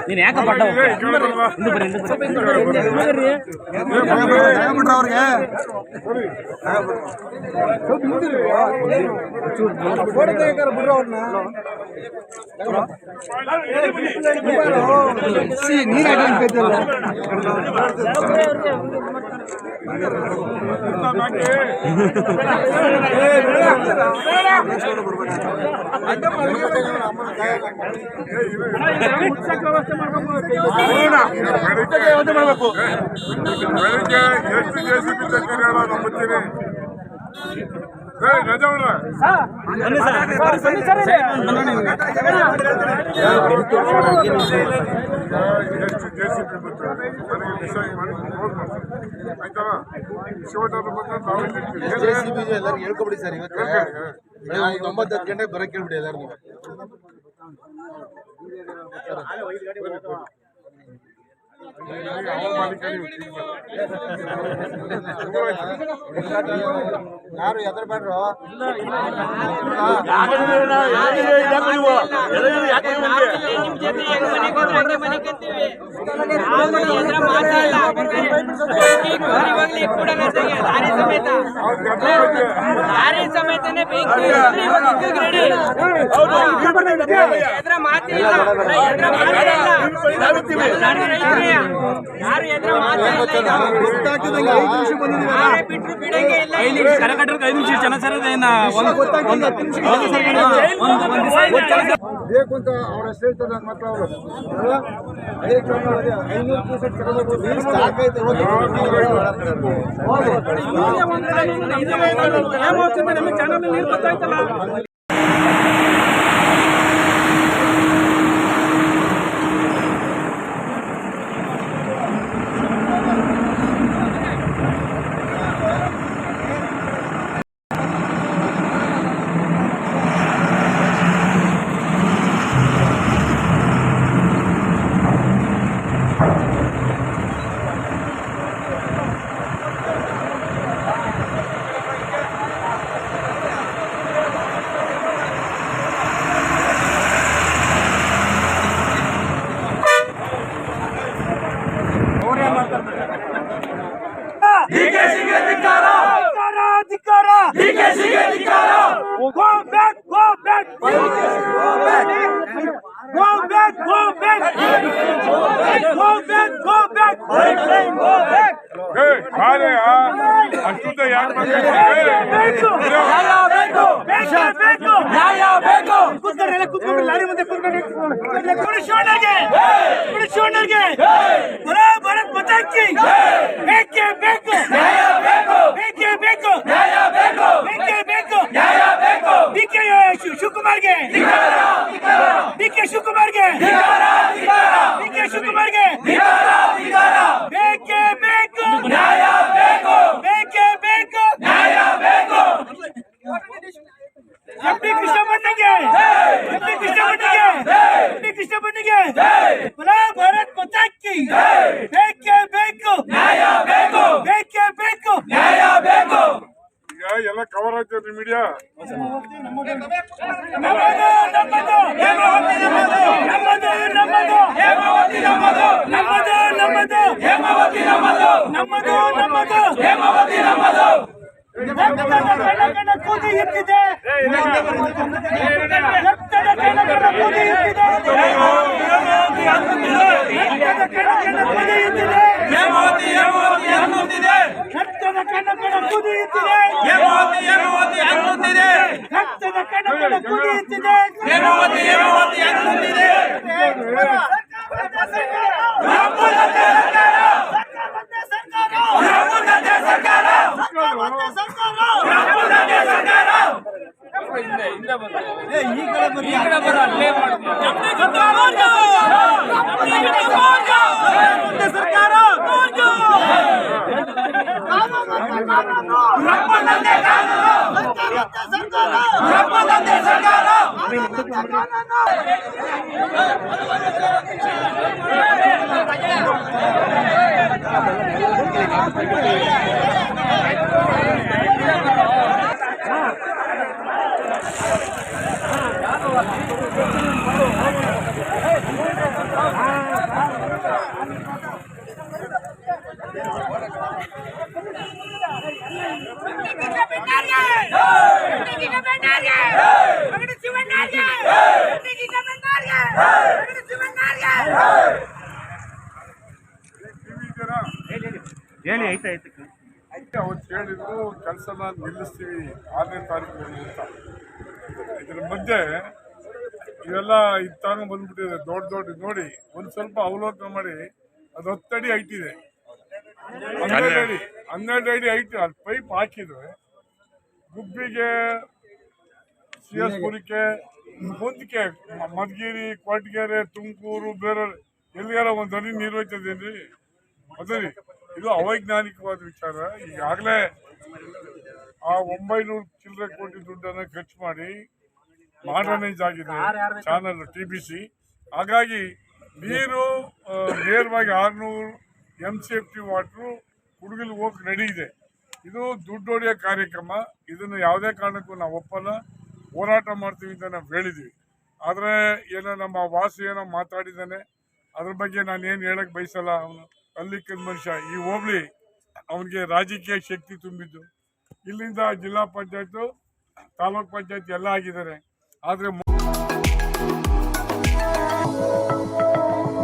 ನೀನ್ ಯಾಕೆ ಪಟ್ಟ ಮಾಡಬೇಕು. ಬೆಳಿಗ್ಗೆ ಎಷ್ಟು JCB ತೆಗ್ದಿರಿ ನಂಬುತ್ತೀನಿ. ರಜಾ ಎಷ್ಟು JCB ಬಂತು ನನಗೆ ಡಿಸೈಡ್ ಮಾಡಿ ಆಯ್ತಾ. ಶಿವಟರು ಬಂದ್ರೆ JCB ಎಲ್ಲರೂ ಹೇಳ್ಕೊಬಿಡಿ ಸರ್. ಇವತ್ತು 9-10 ಗಂಟೆಗೆ ಬರಕ್ಕೆ ಹೇಳ್ಬಿಡಿ ಎಲ್ಲರೂ. ಯಾರು ಎದ್ರ ಬೇಡ್ರು ಸಮೇತನೇ ಬೇಕು ಅಂತ ಅವ್ರ ಹೆಸರು ಹೇಳ್ತಾರೆ. ನನ್ನ ಮಕ್ಕಳು ಅವರು 500 ಅಷ್ಟುದ್ದ ಯಾರು ಲಾರಿ ಮುಂದೆ ಭಾರತ್ ಮಾತಾ ಕಿ ಬೇಕೇ ಬೇಕು ಬೇಕೇ ಬೇಕು ಬೇಕೇ ಬೇಕು ಡಿಕೆ ಶಿವಕುಮಾರ್ಗೆ ಡಿಕೆ ಶಿವಕುಮಾರ್ಗೆ ಡಿಕೆ ಶಿವಕುಮಾರ್ಗೆ ಬೇಕೇ ಬೇಕು ನ್ಯಾಯ ಬೇಕು ಬೇಕೇ ಬೇಕು ನ್ಯಾಯ ಬೇಕು ಎಂಪಿ ಕೃಷ್ಣ ಬಣ್ಣಿಗೆ ಎಂಪಿ ಕೃಷ್ಣ ಬಣ್ಣಿಗೆ ಎಂಪಿ ಕೃಷ್ಣ ಬಣ್ಣಿಗೆ ಭಾರತ್ ಮಾತಾ ಕಿ ಬೇಕೇ ಬೇಕು ನ್ಯಾಯ ಬೇಕು ಬೇಕೇ ಬೇಕು ನ್ಯಾಯ ಬೇಕು. ಈಗ ಎಲ್ಲ ಕವರ್ ಆಗ್ತದೆ ಮೀಡಿಯಾ. ಕೂದಿ ಎತ್ತಿದೆ ಸರ್ಕಾರ ಯುರಪ್ಪನಂತೆ ಕಾನೂನು ಯುರಪ್ಪನಂತೆ ಸರ್ಕಾರ ಹೇಳಿ ಆಯ್ತು ಅವತ್ತು ಹೇಳಿದ್ರು ಕೆಲಸನ ನಿಲ್ಲಿಸ್ತೀವಿ 6ನೇ ತಾರೀಕು ಅಂತ. ಇದ್ರ ಮಧ್ಯೆ ಇವೆಲ್ಲ ಇತ್ತಾನು ಬಂದ್ಬಿಟ್ಟಿದೆ ದೊಡ್ಡ ನೋಡಿ ಒಂದು ಸ್ವಲ್ಪ ಅವಲೋಕನ ಮಾಡಿ ಅದು 10 ಅಡಿ ಹೈಟ್ ಇದೆ, 12 ಅಡಿ ಹೈಟ್. ಅದು ಪೈಪ್ ಹಾಕಿದ್ರೆ ಗುಬ್ಬಿಗೆ CS ಪುರಕ್ಕೆ ಮುಂದಕ್ಕೆ ಮಧುಗಿರಿ ಕೊರಟಗೆರೆ ತುಮಕೂರು ಬೇರೆ ಎಲ್ಲಿಗಾರ ಒಂದು ಹನಿ ನೀರು ಹೋಯ್ತದೇನ್ರಿ? ಅದರಿ ಇದು ಅವೈಜ್ಞಾನಿಕವಾದ ವಿಚಾರ. ಈಗಾಗಲೇ ಆ 900 ಚಿಲ್ಲರೆ ಕೋಟಿ ದುಡ್ಡನ್ನು ಖರ್ಚು ಮಾಡಿ ಮಾಡರ್ನೈಸ್ ಆಗಿದೆ ಚಾನಲ್ TBC. ಹಾಗಾಗಿ ನೀರು ನೇರವಾಗಿ 600 MCFT ವಾಟ್ರು ಹುಡುಗಲು ಹೋಗಿ ರೆಡಿ ಇದೆ. ಇದು ದುಡ್ಡು ಹೊಡೆಯೋ ಕಾರ್ಯಕ್ರಮ. ಇದನ್ನು ಯಾವುದೇ ಕಾರಣಕ್ಕೂ ನಾವು ಒಪ್ಪಲ್ಲ, ಹೋರಾಟ ಮಾಡ್ತೀವಿ ಅಂತ ನಾವು ಹೇಳಿದ್ವಿ. ಆದರೆ ಏನೋ ನಮ್ಮ ವಾಸು ಏನೋ ಮಾತಾಡಿದ್ದಾನೆ, ಅದ್ರ ಬಗ್ಗೆ ನಾನು ಏನು ಹೇಳಕ್ಕೆ ಬಯಸಲ್ಲ. ಅವನು ಅಲ್ಲಿಕ್ಕದ ಮನುಷ್ಯ. ಈ ಹೋಬಳಿ ಅವನಿಗೆ ರಾಜಕೀಯ ಶಕ್ತಿ ತುಂಬಿದ್ದು. ಇಲ್ಲಿಂದ ಜಿಲ್ಲಾ ಪಂಚಾಯತು ತಾಲೂಕ್ ಪಂಚಾಯತ್ ಎಲ್ಲ ಆಗಿದ್ದಾರೆ. ಆದರೆ